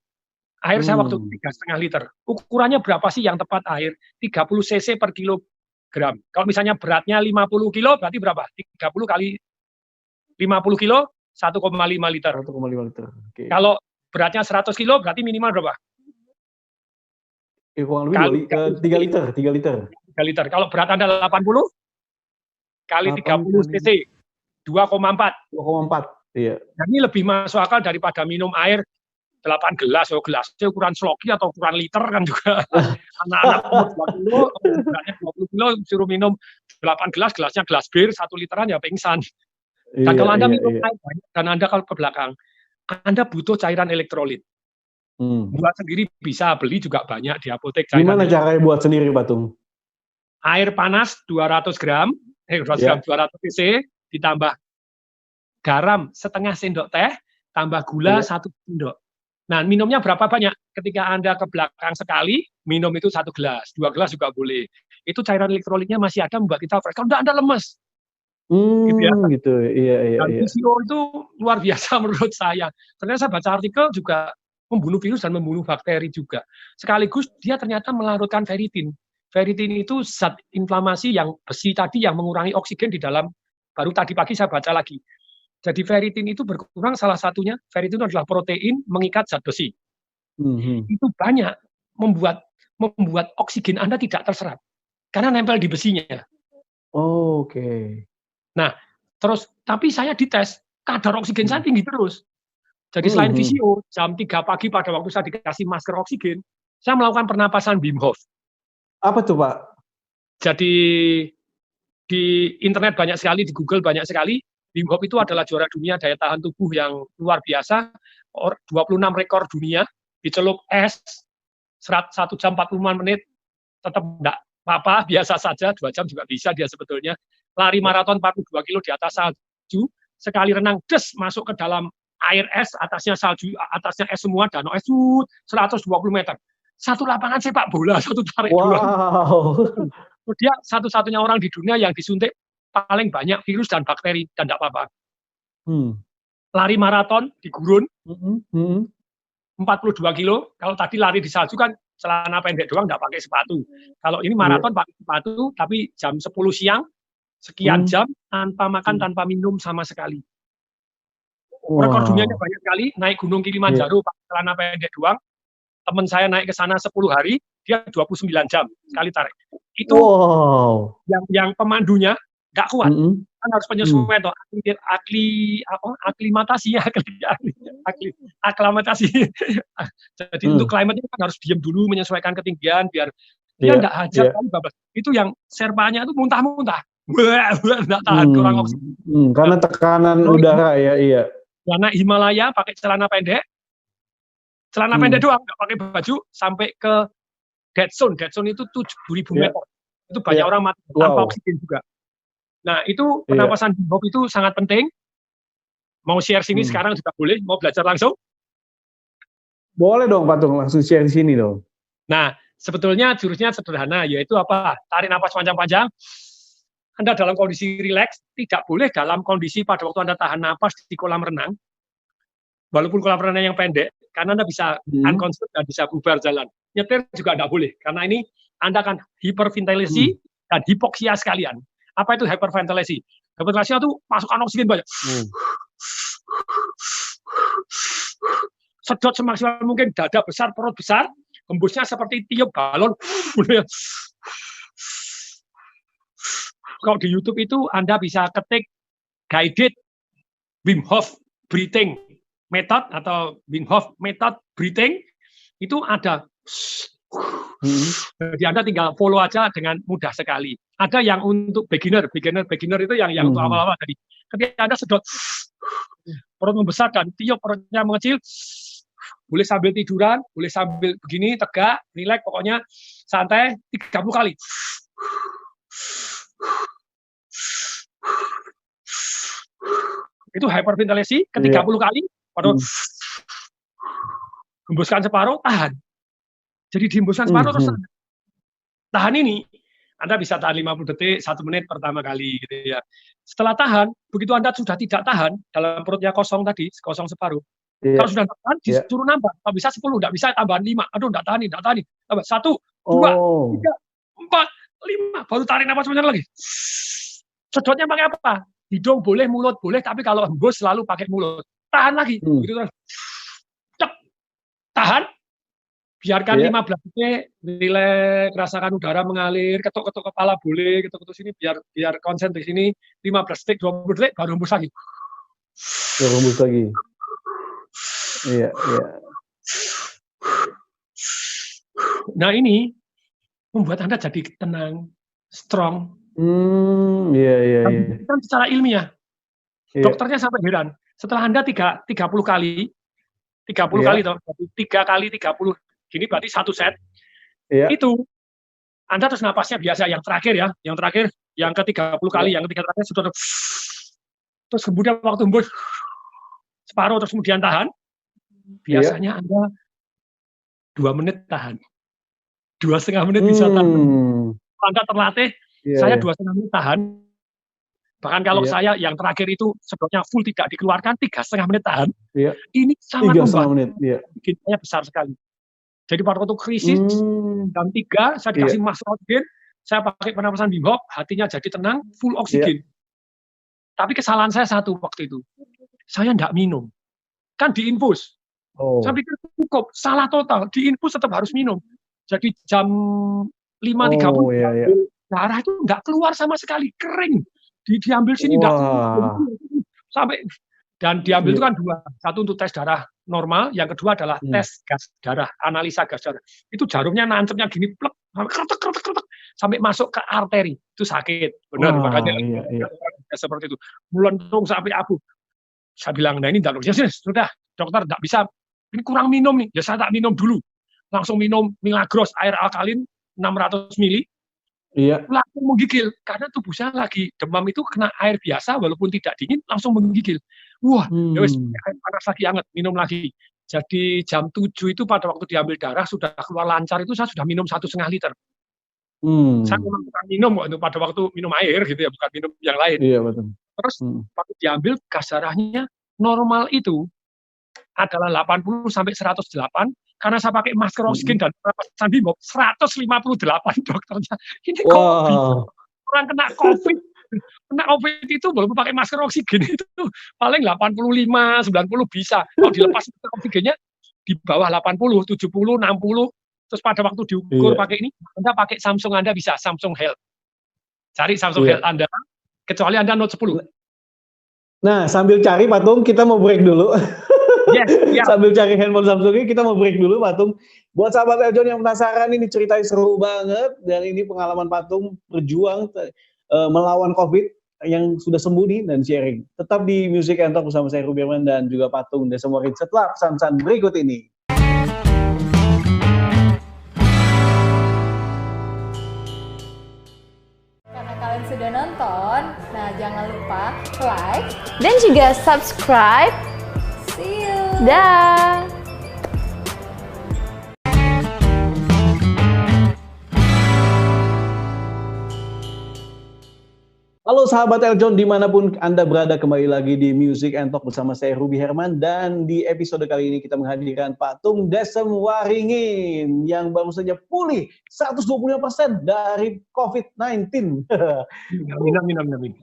Air saya waktu 3,5 liter. Ukurannya berapa sih yang tepat air? 30 cc per kilogram. Kalau misalnya beratnya 50 kilo, berarti berapa? 30 kali 50 kilo, 1,5 liter. 1,5 liter. Okay. Kalau beratnya 100 kilo, berarti minimal berapa? kurang lebih 3 liter. 3 liter. Kalau berat Anda 80 kali 30 cc 2,4. 2,4. Iya. Dan ini lebih masuk akal daripada minum air 8 gelas, gelasnya ukuran sloki atau ukuran liter kan juga. Anak-anak umur 2 kilo, beratnya 20 kilo, suruh minum 8 gelas, gelasnya gelas bir, 1 literan ya pingsan. Dan kalau Anda minum air banyak, dan Anda kalau ke belakang, Anda butuh cairan elektrolit. Buat sendiri bisa, beli juga banyak di apotek. Gimana caranya buat sendiri, Patung? Air panas 200 gram, 200 cc, ditambah garam setengah sendok teh, tambah gula 1 sendok. Nah, minumnya berapa banyak? Ketika Anda ke belakang sekali, minum itu 1 gelas, 2 gelas juga boleh. Itu cairan elektrolitnya masih ada, membuat kita fresh. Kalau Anda lemes. Gitu. Iya. VCO itu luar biasa menurut saya. Ternyata saya baca artikel juga membunuh virus dan membunuh bakteri juga. Sekaligus dia ternyata melarutkan ferritin. Ferritin itu zat inflamasi yang besi tadi yang mengurangi oksigen di dalam, baru tadi pagi saya baca lagi. Jadi ferritin itu berkurang, salah satunya, ferritin adalah protein mengikat zat besi. Itu banyak membuat oksigen Anda tidak terserap. Karena nempel di besinya. Oke. Nah, terus, tapi saya dites, kadar oksigen saya tinggi terus. Jadi selain VCO, jam 3 pagi pada waktu saya dikasih masker oksigen, saya melakukan pernapasan Wim Hof. Apa tuh, Pak? Jadi di internet banyak sekali, di Google banyak sekali. Wim Hof itu adalah juara dunia daya tahan tubuh yang luar biasa. 26 rekor dunia, dicelup es, 1 jam 45 menit, tetap enggak apa-apa, biasa saja, 2 jam juga bisa dia sebetulnya. Lari maraton 42 kilo di atas salju, sekali renang, masuk ke dalam air es, atasnya salju, atasnya es semua, danau es, 120 meter. Satu lapangan sepak bola, satu tarik doang. Dia satu-satunya orang di dunia yang disuntik paling banyak virus dan bakteri, dan tidak apa-apa. Lari maraton di gurun, 42 kilo, kalau tadi lari di salju kan celana pendek doang, tidak pakai sepatu. Kalau ini maraton pakai sepatu, tapi jam 10 siang, sekian jam, tanpa makan, tanpa minum sama sekali. Rekor dunianya banyak sekali, naik gunung Kilimanjaro pakai celana pendek doang. Teman saya naik ke sana 10 hari, dia 29 jam sekali tarik. Itu yang pemandunya nggak kuat, kan harus penyesuaian, aklimatasi. Jadi untuk climate itu kan harus diam dulu, menyesuaikan ketinggian, biar dia nggak hajar kali bablas. Itu yang serpanya itu muntah-muntah, nggak tahan kurang oksigen. Karena tekanan udara ya, iya. Karena Himalaya pakai celana pendek doang, nggak pakai baju, sampai ke dead zone. Dead zone itu 7.000 meter. Itu banyak orang mati tanpa oksigen juga. Nah, itu pernapasan Wim Hof itu sangat penting. Mau share sini sekarang juga boleh, mau belajar langsung? Boleh dong, Patung, langsung share di sini dong. Nah, sebetulnya jurusnya sederhana, yaitu apa? Tarik nafas panjang-panjang. Anda dalam kondisi rileks, tidak boleh dalam kondisi pada waktu Anda tahan nafas di kolam renang, walaupun kolam renang yang pendek, karena Anda bisa unconscious dan bisa bubar jalan. Nyetir juga tidak boleh, karena ini Anda akan hiperventilasi dan hipoksia sekalian. Apa itu hyperventilasi? Hyperventilasi itu masukan oksigen banyak. Sedot semaksimal mungkin, dada besar, perut besar, hembusnya seperti tiup balon. Kalau di YouTube itu Anda bisa ketik guided Wim Hof breathing method atau Wim Hof method breathing, itu ada. Jadi Anda tinggal follow aja dengan mudah sekali. Ada yang untuk beginner itu yang untuk awal-awal tadi. Ketika Anda sedot, perut membesar dan tiup perutnya mengecil, boleh sambil tiduran, boleh sambil begini, tegak, rileks, pokoknya santai 30 kali. Itu hyperventilasi ke 30 kali, hembuskan separuh, tahan. Jadi dihembuskan separuh terus tahan ini. Anda bisa tahan 50 detik, 1 menit pertama kali gitu ya. Setelah tahan, begitu Anda sudah tidak tahan, dalam perutnya kosong tadi, kosong separuh. Kalau sudah tahan, disuruh nambah. Kalau bisa 10, tidak bisa tambahan 5. Aduh, tidak tahan. Tambah 1, 2, 3, 4, 5. Baru tarik nafas panjang lagi. Sedotnya pakai apa? Hidung boleh, mulut boleh, tapi kalau hembus selalu pakai mulut. Tahan lagi. Begitu terus. Cep. Tahan. Biarkan Iya. 15 detik, rileks, rasakan udara mengalir, ketuk-ketuk kepala boleh, ketuk-ketuk sini biar konsen di sini, 15 detik, 20 detik, baru hembus lagi. Baru hembus lagi. Iya, iya. Nah ini membuat Anda jadi tenang, strong. Iya, iya, iya. Kan secara ilmiah, Iya. dokternya sampai heran. Setelah Anda 30 kali, 30 Iya. kali toh, 3 kali 30, gini berarti 1 set. Iya. Itu Anda terus napasnya biasa, yang terakhir ya, yang ke-30 kali, yang ketiga terakhir sudah terus kemudian waktu hembus separuh terus kemudian tahan, biasanya Anda 2 menit tahan. 2,5 menit bisa tahan. Anda terlatih, saya 2,5 menit tahan. Bahkan kalau saya yang terakhir itu sebetulnya full tidak dikeluarkan, 3,5 menit tahan. Iya. Ini sangat 3,5 menit. Iya. Bikinnya besar sekali. Jadi pada waktu krisis, jam 3, saya dikasih masker oksigen, saya pakai pernapasan Wim Hof, hatinya jadi tenang, full oksigen. Tapi kesalahan saya satu waktu itu, saya enggak minum. Kan diinfus. Saya pikir cukup, salah total, diinfus tetap harus minum. Jadi jam 5.30, darah itu enggak keluar sama sekali, kering. Diambil sini enggak keluar. Sampai, dan diambil itu kan 2. Satu untuk tes darah normal, yang kedua adalah tes gas darah, analisa gas darah. Itu jarumnya nancepnya gini, plek, kretek, sampai masuk ke arteri. Itu sakit, benar. Makanya seperti itu. Melentung sampai abu. Saya bilang, nah ini enggak logis. Sudah, dokter enggak bisa. Ini kurang minum nih. Ya saya tak minum dulu. Langsung minum Milagros air alkalin 600 ml. Iya. Langsung menggigil karena tubuh saya lagi demam itu kena air biasa walaupun tidak dingin langsung menggigil. Wah, ya wis air panas lagi hangat, minum lagi. Jadi jam 7 itu pada waktu diambil darah sudah keluar lancar itu saya sudah minum 1,5 liter. Saya memang bukan minum pada waktu minum air gitu ya, bukan minum yang lain. Iya, betul. Terus waktu diambil gas darahnya normal itu adalah 80 sampai 108 karena saya pakai masker oksigen dan pernapasan Wim Hof 158 dokternya. Ini COVID. Orang kena COVID. Kena COVID itu walaupun pakai masker oksigen itu paling 85, 90 bisa. Kalau dilepas oksigennya di bawah 80, 70, 60. Terus pada waktu diukur pakai ini, Anda pakai Samsung Anda bisa, Samsung Health. Cari Samsung Health Anda, kecuali Anda Note 10. Nah, sambil cari Patung, kita mau break dulu. Yes. Sambil cari handphone Samsung ini, kita mau break dulu Patung. Buat sahabat Eljon yang penasaran, ini ceritanya seru banget. Dan ini pengalaman Patung berjuang melawan COVID yang sudah sembuh nih dan sharing. Tetap di Music and Talk bersama saya Ruby Herman dan juga Patung Desamorit setelah pesan-pesan berikut ini. Karena kalian sudah nonton, nah jangan lupa like dan juga subscribe. See you. Dah. Halo sahabat Eljon, dimanapun Anda berada, kembali lagi di Music and Talk bersama saya Ruby Herman. Dan di episode kali ini kita menghadirkan Patung Desamorit yang baru saja pulih 125% dari COVID-19. Amin.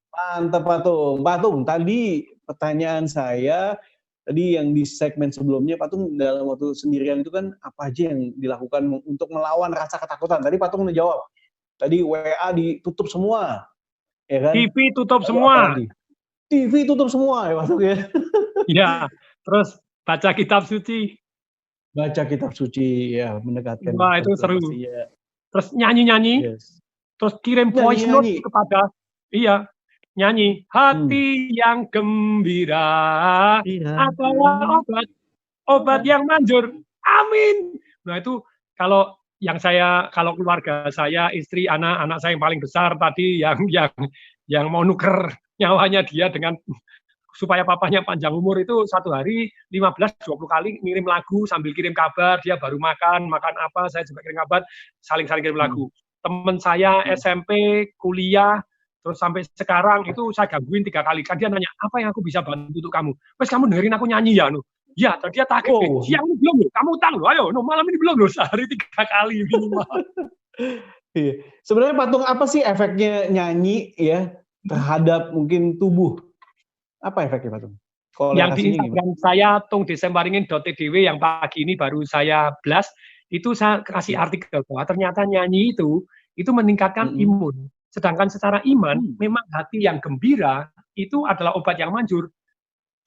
Mantap Patung. Patung, tadi pertanyaan saya, tadi yang di segmen sebelumnya, Patung dalam waktu sendirian itu kan apa aja yang dilakukan untuk melawan rasa ketakutan? Tadi Patung udah jawab. Tadi WA ditutup semua. Ya kan? TV tutup semua. TV tutup semua ya Patung ya. Iya, terus baca kitab suci. Baca kitab suci ya, mendekatkan. Wah, itu seru. Ya. Terus nyanyi-nyanyi. Yes. Terus kirim voice note kepada nyanyi. Hati yang gembira adalah obat yang manjur. Amin. Nah, itu kalau keluarga saya, istri, anak saya yang paling besar tadi yang mau nuker nyawanya dia dengan supaya papanya panjang umur itu satu hari 15-20 kali ngirim lagu sambil kirim kabar, dia baru makan apa, saya juga kirim kabar, saling kirim lagu. Teman saya SMP, kuliah, terus sampai sekarang itu saya gangguin 3 kali. Kan dia nanya, apa yang aku bisa bantu untuk kamu? Wes kamu dengerin aku nyanyi ya, Ya, tadi dia takut. Siang ini belum loh, kamu utang loh, ayo, malam ini belum loh, sehari 3 kali minimal. Iya. Sebenarnya Patung, apa sih efeknya nyanyi ya terhadap mungkin tubuh? Apa efeknya Patung? yang di Instagram saya tungdesemwaringin.tdw yang pagi ini baru saya blast, itu saya kasih artikel bahwa ternyata nyanyi itu meningkatkan imun. Sedangkan secara iman, memang hati yang gembira itu adalah obat yang manjur.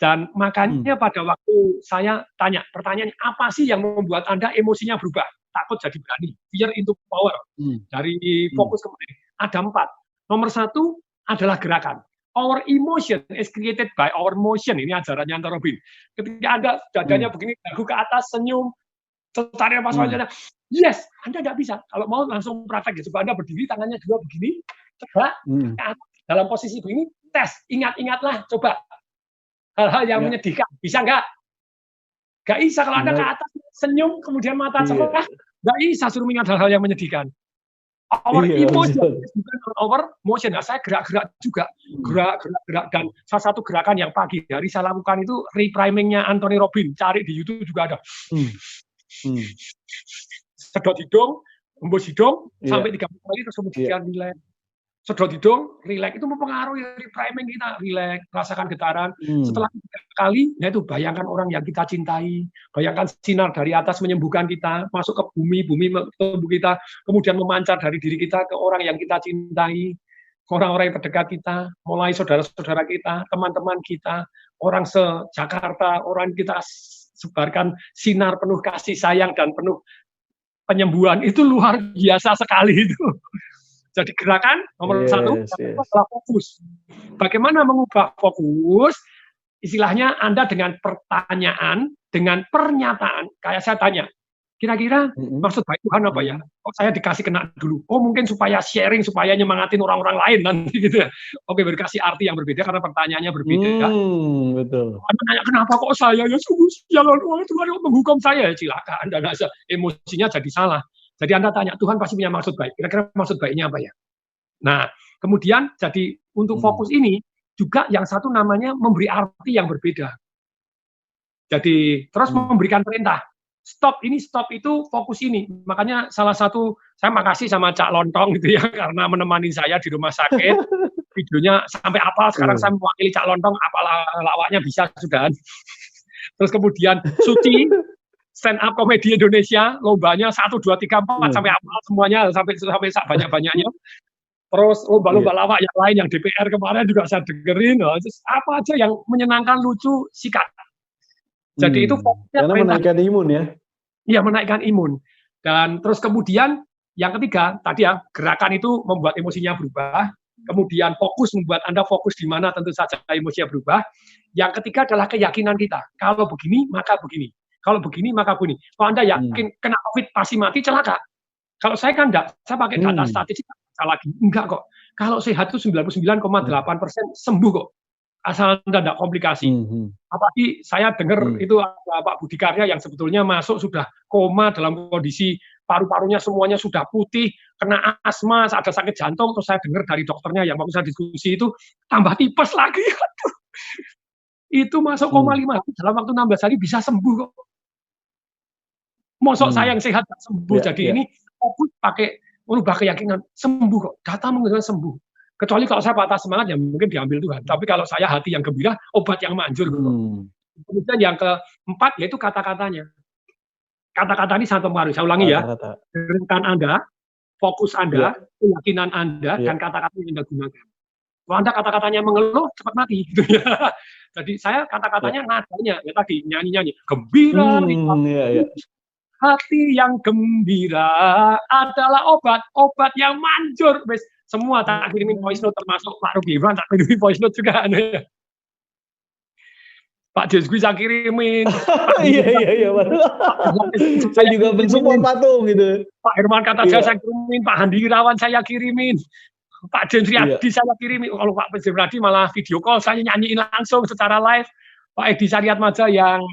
Dan makanya pada waktu saya tanya, pertanyaannya apa sih yang membuat Anda emosinya berubah? Takut jadi berani, fear into power. Dari fokus kemudian ada 4. Nomor 1 adalah gerakan. Our emotion is created by our motion. Ini ajarannya Anton Robin. Ketika Anda dadanya begini, dagu ke atas, senyum, tertarik pas wajahnya, yes, Anda tidak bisa. Kalau mau langsung praktek, coba Anda berdiri, tangannya juga begini, coba dalam posisi begini, tes, ingat-ingatlah, coba hal-hal yang menyedihkan, bisa nggak? Nggak bisa kalau Anda ke atas, senyum, kemudian mata cerah, nggak bisa suruh ingat hal-hal yang menyedihkan. Our emotion is bukan our motion. Nah, saya gerak-gerak juga, gerak-gerak, dan salah satu gerakan yang pagi hari saya lakukan itu repriming-nya Anthony Robbins. Cari di YouTube juga ada. Sedot hidung, hembus hidung sampai 30 kali, terus kemudian relax. Sedot hidung, relax, itu mempengaruhi repriming kita, relax, rasakan getaran. Setelah 3 kali, itu bayangkan orang yang kita cintai, bayangkan sinar dari atas menyembuhkan kita, masuk ke bumi ke tubuh kita, kemudian memancar dari diri kita ke orang yang kita cintai, orang-orang yang terdekat kita, mulai saudara-saudara kita, teman-teman kita, orang se-Jakarta, orang kita sebarkan sinar penuh kasih sayang dan penuh penyembuhan. Itu luar biasa sekali itu. Jadi gerakan nomor 1 adalah fokus. Bagaimana mengubah fokus? Istilahnya Anda dengan pertanyaan, dengan pernyataan. Kayak saya tanya, kira-kira maksud baik Tuhan apa ya? Kok saya dikasih kena dulu? Oh mungkin supaya sharing, supaya nyemangatin orang-orang lain nanti gitu ya. Oke, berkasih arti yang berbeda karena pertanyaannya berbeda. Betul. Anda nanya kenapa kok saya? Ya sungguh sialan, Tuhan menghukum saya. Silakan, Anda nggak emosinya jadi salah. Jadi Anda tanya, Tuhan pasti punya maksud baik. Kira-kira maksud baiknya apa ya? Nah, kemudian jadi untuk fokus ini, juga yang satu namanya memberi arti yang berbeda. Jadi, terus memberikan perintah. Stop ini, stop itu, fokus ini. Makanya salah satu, saya makasih sama Cak Lontong gitu ya, karena menemani saya di rumah sakit. Videonya sampai apal, sekarang saya mewakili Cak Lontong, apal lawaknya bisa sudah. Terus kemudian Suci, stand up komedi Indonesia, lombanya 1, 2, 3, 4 sampai apa semuanya sampai banyak-banyaknya. Terus lomba-lomba lawak yang lain yang DPR kemarin juga saya dengerin. Apa aja yang menyenangkan, lucu, sikat. Jadi itu fokusnya karena menaikkan imun ya. Iya, menaikkan imun. Dan terus kemudian yang ketiga tadi ya, gerakan itu membuat emosinya berubah. Kemudian fokus membuat Anda fokus di mana tentu saja emosinya berubah. Yang ketiga adalah keyakinan kita. Kalau begini maka begini. Kalau begini, maka begini. Kalau Anda yakin kena COVID pasti mati, celaka. Kalau saya kan enggak, saya pakai data statistik, lagi. Enggak kok. Kalau sehat itu 99,8% sembuh kok. Asal Anda enggak komplikasi. Apalagi saya dengar itu Pak Budi Karya yang sebetulnya masuk sudah koma dalam kondisi paru-parunya semuanya sudah putih, kena asma, ada sakit jantung, terus saya dengar dari dokternya yang waktu saya diskusi itu, tambah tipes lagi. Itu masuk koma 5 dalam waktu 16 hari bisa sembuh kok. Mosok saya yang sehat sembuh. Jadi ini fokus pakai merubah keyakinan sembuh kok. Data menunjukkan sembuh. Kecuali kalau saya patah semangat ya mungkin diambil Tuhan. Tapi kalau saya hati yang gembira, obat yang manjur. Kemudian yang keempat yaitu kata-katanya. Kata-kata ini sangat mempengaruhi. Saya ulangi ya. Gerakan Anda, fokus Anda, keyakinan Anda, dan kata-kata yang Anda gunakan. Kalau Anda kata-katanya mengeluh, cepat mati. Gitu ya. Jadi saya kata-katanya nadanya ya tadi nyanyi-nyanyi gembira. Hati yang gembira adalah obat yang manjur. Semua tak kirimin voice note termasuk Pak Ruby Iwan tak kirimin voice note juga. Pak Jeswi saya kirimin. Iya. Saya juga mensupport patung gitu. Pak Herman kata saya kirimin, Pak Handi Irawan saya kirimin. Pak Jen Riyadi saya kirimin. Kalau Pak Jen Riyadi malah video call saya nyanyiin langsung secara live. Pak Edi Syariat Maja yang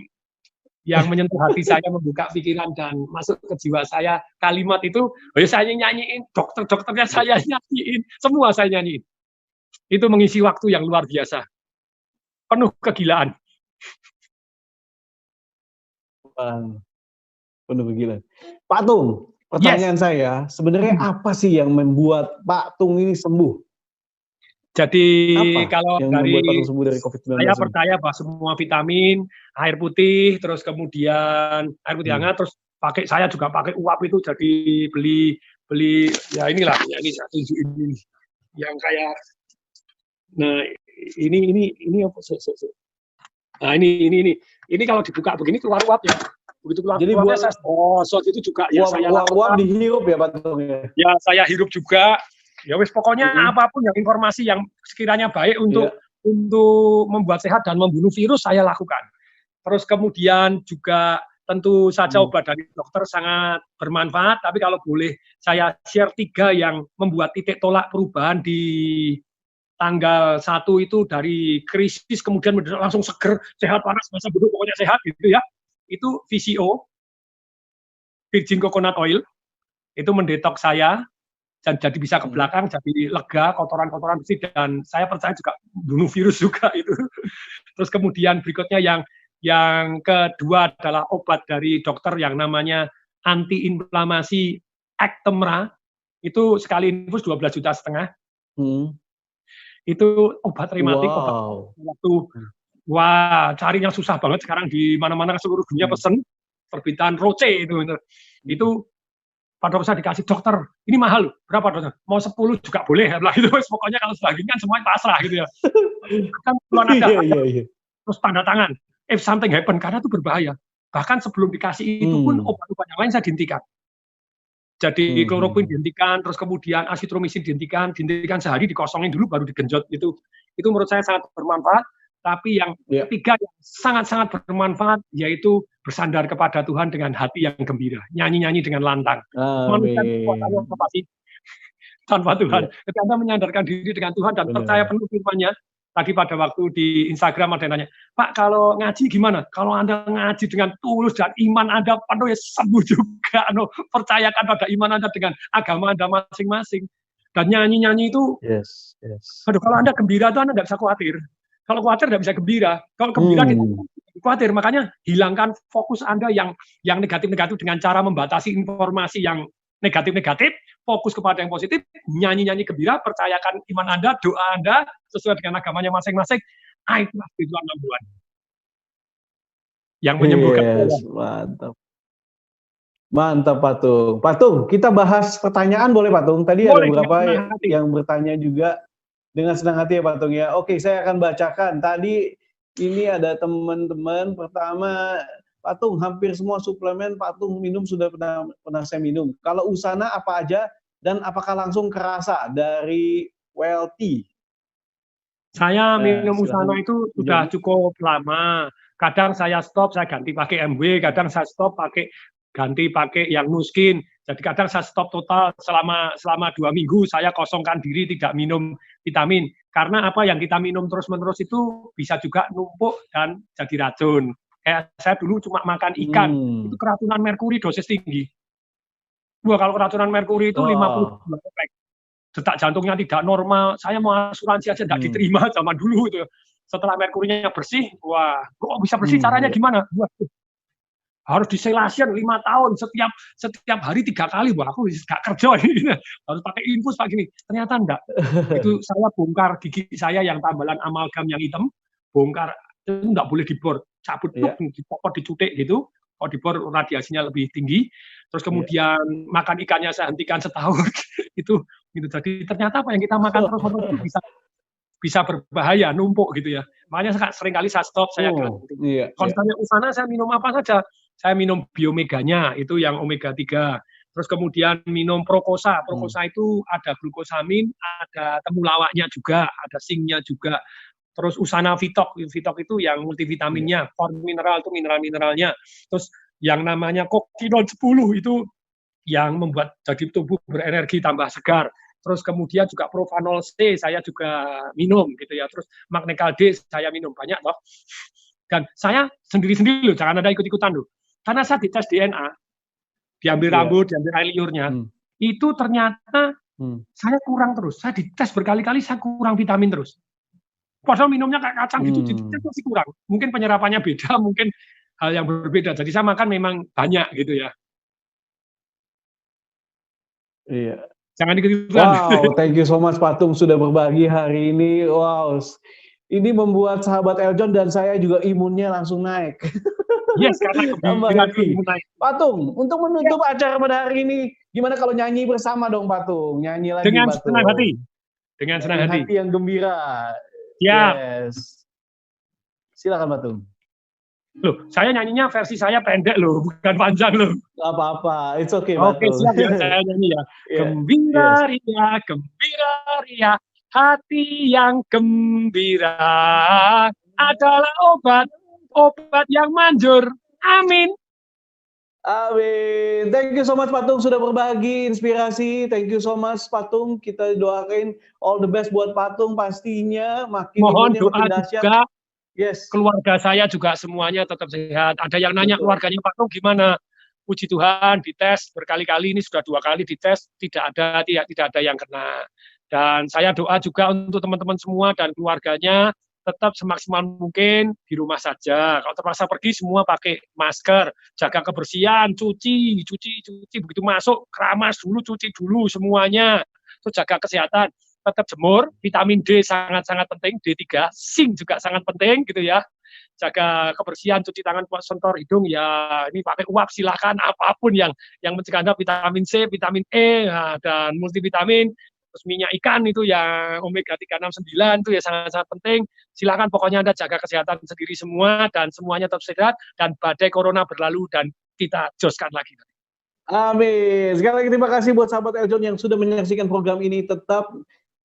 menyentuh hati saya, membuka pikiran dan masuk ke jiwa saya. Kalimat itu, saya nyanyiin, dokter-dokternya saya nyanyiin, semua saya nyanyiin. Itu mengisi waktu yang luar biasa. Penuh kegilaan. Penuh kegilaan. Pak Tung, pertanyaan saya, sebenarnya apa sih yang membuat Pak Tung ini sembuh? Jadi Apa kalau yang dari membuat Patung sembuh dari COVID-19 saya ini? percaya bahwa semua vitamin, air putih, terus kemudian air putih hangat, terus saya juga pakai uap itu, jadi beli ya inilah, ya ini saya tunjukin ini yang kayak, nah ini apa? Nah ini kalau dibuka begini keluar uap ya. Begitu keluar Jadi uapnya buat saya shot itu juga ya saya uap lakukan. dihirup ya Patungnya? Ya saya hirup juga. Ya wes pokoknya apapun yang informasi yang sekiranya baik untuk membuat sehat dan membunuh virus saya lakukan. Terus kemudian juga tentu saja obat dari dokter sangat bermanfaat, tapi kalau boleh saya share 3 yang membuat titik tolak perubahan di tanggal 1 itu dari krisis kemudian langsung seger, sehat, panas, basah, beduk, pokoknya sehat gitu ya. Itu VCO, Virgin Coconut Oil, itu mendetoks saya, dan jadi bisa ke belakang, jadi lega, kotoran-kotoran bersih, dan saya percaya juga bunuh virus juga itu. Terus kemudian berikutnya yang kedua adalah obat dari dokter yang namanya anti-inflamasi Actemra, itu sekali infus 12,5 juta. Itu obat rematik, obat waktu, wah carinya susah banget sekarang di mana-mana seluruh dunia pesen, terbitan Roche itu Pak dokter saya dikasih, dokter ini mahal, berapa dokter? Mau 10 juga boleh, lah itu pokoknya kalau sudah gini kan semuanya pasrah gitu ya. Kan belum ada, terus tanda tangan, if something happen, karena itu berbahaya. Bahkan sebelum dikasih itu pun obat-obat yang lain saya dihentikan. Jadi kloroquine dihentikan, terus kemudian asitromisin dihentikan sehari, dikosongin dulu baru digenjot. Itu menurut saya sangat bermanfaat. Tapi yang ketiga yang sangat-sangat bermanfaat yaitu bersandar kepada Tuhan dengan hati yang gembira, nyanyi-nyanyi dengan lantang. Manusia kekuatannya apa sih? Tanpa Tuhan. Ketika Anda menyandarkan diri dengan Tuhan dan percaya penuh firman-Nya, tadi pada waktu di Instagram ada yang nanya, Pak kalau ngaji gimana? Kalau Anda ngaji dengan tulus dan iman Anda penuh ya sembuh juga. Percayakan pada iman Anda dengan agama Anda masing-masing. Dan nyanyi-nyanyi itu, aduh kalau Anda gembira itu Anda nggak bisa khawatir. Kalau khawatir nggak bisa gembira. Kalau gembira khawatir. Makanya hilangkan fokus Anda yang negatif-negatif dengan cara membatasi informasi yang negatif-negatif, fokus kepada yang positif, nyanyi-nyanyi gembira, percayakan iman Anda, doa Anda, sesuai dengan agamanya masing-masing, itulah tujuan number 1. Yang menyembuhkan. Mantap. Mantap Patung. Patung, kita bahas pertanyaan boleh Patung? Tadi boleh, ada beberapa yang bertanya juga. Dengan senang hati ya Patung ya. Oke, saya akan bacakan. Tadi ini ada teman-teman. Pertama, Patung, hampir semua suplemen Patung minum sudah pernah saya minum. Kalau Usana apa aja dan apakah langsung kerasa dari WLT? Saya minum Usana itu sudah cukup lama. Kadang saya stop, saya ganti pakai MW. Kadang saya stop ganti pakai yang Nuskin. Jadi kadang saya stop total selama 2 minggu, saya kosongkan diri tidak minum vitamin. Karena apa yang kita minum terus-menerus itu bisa juga numpuk dan jadi racun. Kayak saya dulu cuma makan ikan, itu keracunan merkuri dosis tinggi. Wah, kalau keracunan merkuri itu 50 detak jantungnya tidak normal. Saya mau asuransi aja tidak diterima zaman dulu itu. Setelah merkurinya bersih, wah, kok bisa bersih caranya gimana? Wah, harus diselasian 5 tahun setiap hari 3 kali. Wah, aku nggak kerja ini. Harus pakai infus Pak gini. Ternyata enggak. Itu saya bongkar gigi saya yang tambalan amalgam yang hitam, bongkar itu enggak boleh dibor, cabut dipotong dicutik gitu. Kalau dibor radiasinya lebih tinggi. Terus kemudian makan ikannya saya hentikan setahun. itu jadi ternyata apa yang kita makan terus-menerus itu bisa berbahaya, numpuk gitu ya. Makanya seringkali saya stop, saya ganti. Konstannya Usana saya minum apa saja. Saya minum biomeganya, itu yang omega 3. Terus kemudian minum Prokosa. Prokosa itu ada glukosamin, ada temulawaknya juga, ada zinc-nya juga. Terus Usana Vitok. Vitok itu yang multivitaminnya. Form mineral itu mineral-mineralnya. Terus yang namanya Kokinol 10 itu yang membuat jadi tubuh berenergi tambah segar. Terus kemudian juga Provanol C saya juga minum gitu ya. Terus Magnecal D saya minum banyak loh. Dan saya sendiri-sendiri loh, jangan ada ikut-ikutan loh. Karena saya dites DNA, diambil rambut, diambil air liurnya, itu ternyata saya kurang terus. Saya dites berkali-kali, saya kurang vitamin terus. Padahal minumnya kayak kacang gitu, dites masih kurang. Mungkin penyerapannya beda, mungkin hal yang berbeda. Jadi saya makan memang banyak gitu ya. Iya. Jangan ikut-ikutan. Wow, thank you so much Patung sudah berbagi hari ini. Wow, ini membuat sahabat Eljon dan saya juga imunnya langsung naik. Yes, karena Tambah happy. naik. Patung, untuk menutup acara pada hari ini, gimana kalau nyanyi bersama dong Patung? Nyanyi lagi Dengan Patung. senang hati. Dengan senang hati. Hati yang gembira. Siap. Yes. Silakan Patung. Loh, saya nyanyinya versi saya pendek loh, bukan panjang loh. Gak apa-apa, it's okay Oke, Patung. siap ya, saya nyanyi ya. Yeah. Gembira ria, hati yang gembira adalah obat yang manjur. Amin. Amin. Thank you so much Patung sudah berbagi inspirasi. Thank you so much Patung. Kita doain all the best buat Patung pastinya. Makin Mohon imunnya doa makin dahsyat. juga. Yes. Keluarga saya juga semuanya tetap sehat. Ada yang nanya Betul. keluarganya Patung gimana? Puji Tuhan, dites berkali-kali, ini sudah 2 kali dites, tidak ada yang kena. Dan saya doa juga untuk teman-teman semua dan keluarganya tetap semaksimal mungkin di rumah saja. Kalau terpaksa pergi semua pakai masker, jaga kebersihan, cuci, begitu masuk keramas dulu, cuci dulu semuanya. Terus jaga kesehatan, tetap jemur, vitamin D sangat-sangat penting, D3, zinc juga sangat penting gitu ya. Jaga kebersihan, cuci tangan, sentor hidung ya, ini pakai uap silakan, apapun yang mencegah Anda, vitamin C, vitamin E, dan multivitamin. Terus minyak ikan itu yang omega 369 itu ya sangat-sangat penting. Silakan pokoknya Anda jaga kesehatan sendiri semua dan semuanya tetap sehat dan badai corona berlalu dan kita joskan lagi. Amin. Sekali lagi terima kasih buat sahabat Eljon yang sudah menyaksikan program ini. Tetap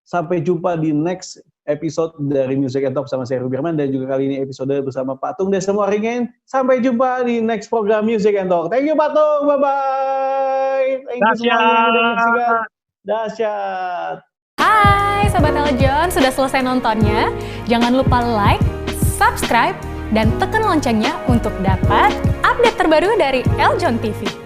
sampai jumpa di next episode dari Music and Talk sama saya Ruby Herman, dan juga kali ini episode bersama Patung dan semua ringin. Sampai jumpa di next program Music and Talk. Thank you Patung. Bye-bye. Thank you semuanya yang sudah menyaksikan. Dahsyat. Hai Sobat Eljon, sudah selesai nontonnya? Jangan lupa like, subscribe, dan tekan loncengnya untuk dapat update terbaru dari Eljon TV.